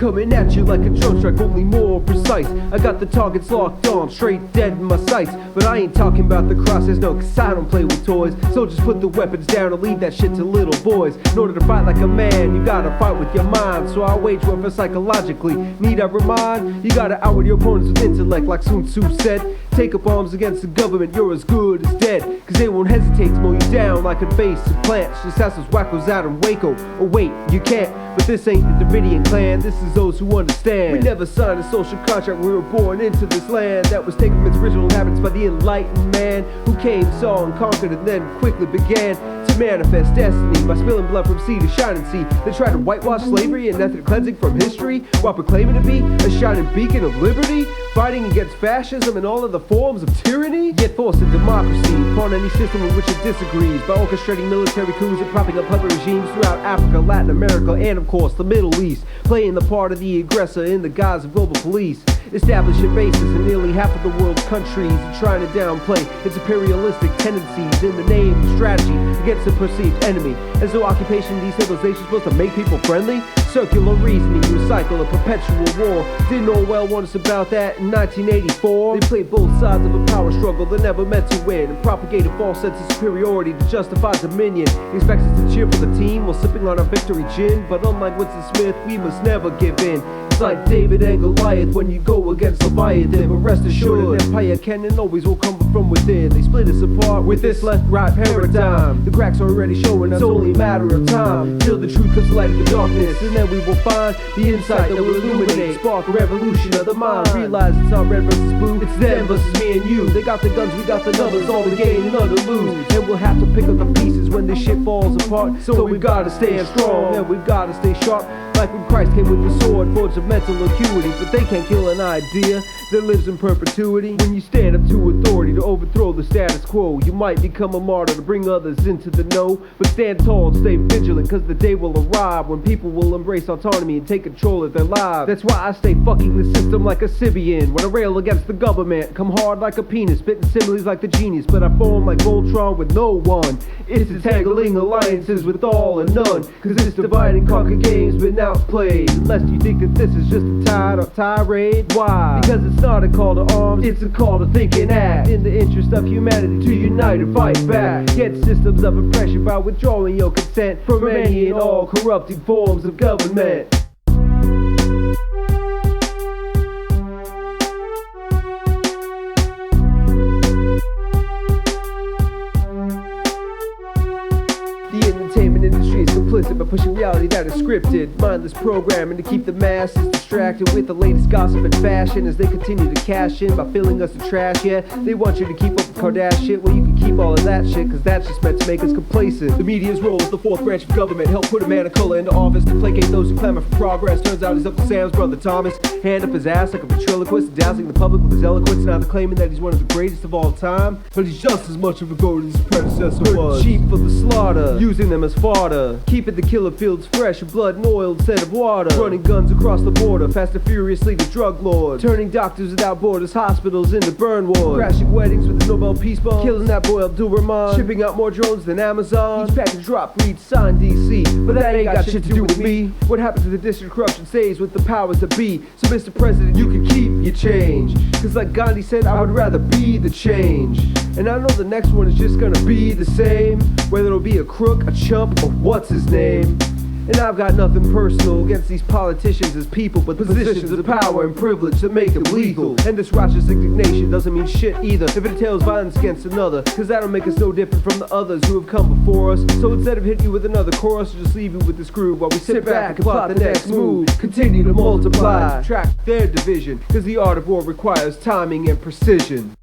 coming at you like a drone strike, only more precise. I got the targets locked on, straight dead in my sights. But I ain't talking about the crosshairs, no, cause I don't play with toys. So just put the weapons down and leave that shit to little boys. In order to fight like a man, you gotta fight with your mind. So I wage warfare psychologically. Need I remind? You gotta outwit your opponents with intellect, like Sun Tzu said. Take up arms against the government, you're as good as dead. Cause they won't hesitate to mow you down like invasive plants. Just ask those wackos out in Waco. Oh wait, you can't. But this ain't the Davidian clan, this is those who understand. We never signed a social contract, we were born into this land that was taken from its original inhabitants by the enlightened man, who came, saw, and conquered, and then quickly began to manifest destiny by spilling blood from sea to shining sea. They tried to whitewash slavery and ethnic cleansing from history while proclaiming to be a shining beacon of liberty, fighting against fascism and all of the forms of tyranny, yet forcing democracy upon any system with which it disagrees by orchestrating military coups and propping up puppet regimes throughout Africa, Latin America, and of course the Middle East, playing the part of the aggressor in the guise of global police, establishing bases in nearly half of the world's countries and trying to downplay its imperialistic tendencies in the name of strategy against a perceived enemy. As though occupation and destabilization is supposed to make people friendly? Circular reasoning to a cycle of perpetual war. Didn't Orwell warn us about that in 1984? They played both sides of a power struggle that never meant to win, and propagated false sense of superiority to justify dominion. Expect us to cheer for the team while sipping on our victory gin, but unlike Winston Smith, we must never give in. It's like David and Goliath when you go against Leviathan, but rest assured, an empire can and always will come from within. They split us apart with this left-right paradigm. The cracks are already showing us, it's only a matter of time till the truth comes to light in the darkness, and then we will find the insight that will illuminate, spark a revolution of the mind. Realize it's not red versus blue, it's them versus me and you. They got the guns, we got the numbers, all to gain and none to lose. And we'll have to pick up the pieces when this shit falls apart. So we've gotta stay strong, and we've gotta stay sharp. Like when Christ came with the sword, forged of mental acuity. But they can't kill an idea that lives in perpetuity. When you stand up to authority to overthrow the status quo, you might become a martyr to bring others into the know. But stand tall and stay vigilant, cause the day will arrive when people will embrace autonomy and take control of their lives. That's why I stay fucking the system like a Sibian. When I rail against the government, come hard like a penis, spitting similes like the genius. But I form like Voltron with no one. It's entangling alliances with all and none, cause this divide and conquer game's been outplayed. Unless you think that this is just a tied-up tirade. Why? Because it's not a call to arms, it's a call to think and act in the interest of humanity, to unite and fight back. Get systems of oppression by withdrawing your consent from any and all corrupting forms of government. The entertainment industry is complicit by pushing reality that is scripted, mindless programming to keep the masses distracted with the latest gossip and fashion as they continue to cash in by filling us with trash. Yeah, they want you to keep up with Kardashian shit. Well, you can keep all of that shit, cause that's just meant to make us complacent. The media's role as the fourth branch of government helped put a man of color into office to placate those who clamor for progress. Turns out he's up to Sam's brother Thomas, hand up his ass like a ventriloquist, dazzling the public with his eloquence. Now they're claiming that he's one of the greatest of all time, but he's just as much of a goat as his predecessor was. Sheep for the slaughter, using them as fodder, keeping the killer fields fresh with blood and oil instead of water, running guns across the border, fast and furiously to drug lords, turning doctors without borders hospitals into burn wards, crashing weddings with the Nobel Peace Bomb, killing that boy Abdul Rahman, shipping out more drones than Amazon. Each package drop reads signed DC, but that ain't got shit to do with me. What happens to the district corruption stays with the powers that be. So Mr. President, you can keep your change, cause like Gandhi said, I would rather be the change. And I know the next one is just gonna be the same, whether it'll be a crook, a chump, or what's his name. And I've got nothing personal against these politicians as people, but positions of power and privilege that make them legal. And this righteous indignation doesn't mean shit either if it entails violence against another, cause that'll make us no different from the others who have come before us. So instead of hitting you with another chorus, I'll just leave you with this groove while we sit back and plot the next move. Continue to multiply, track their division, cause the art of war requires timing and precision.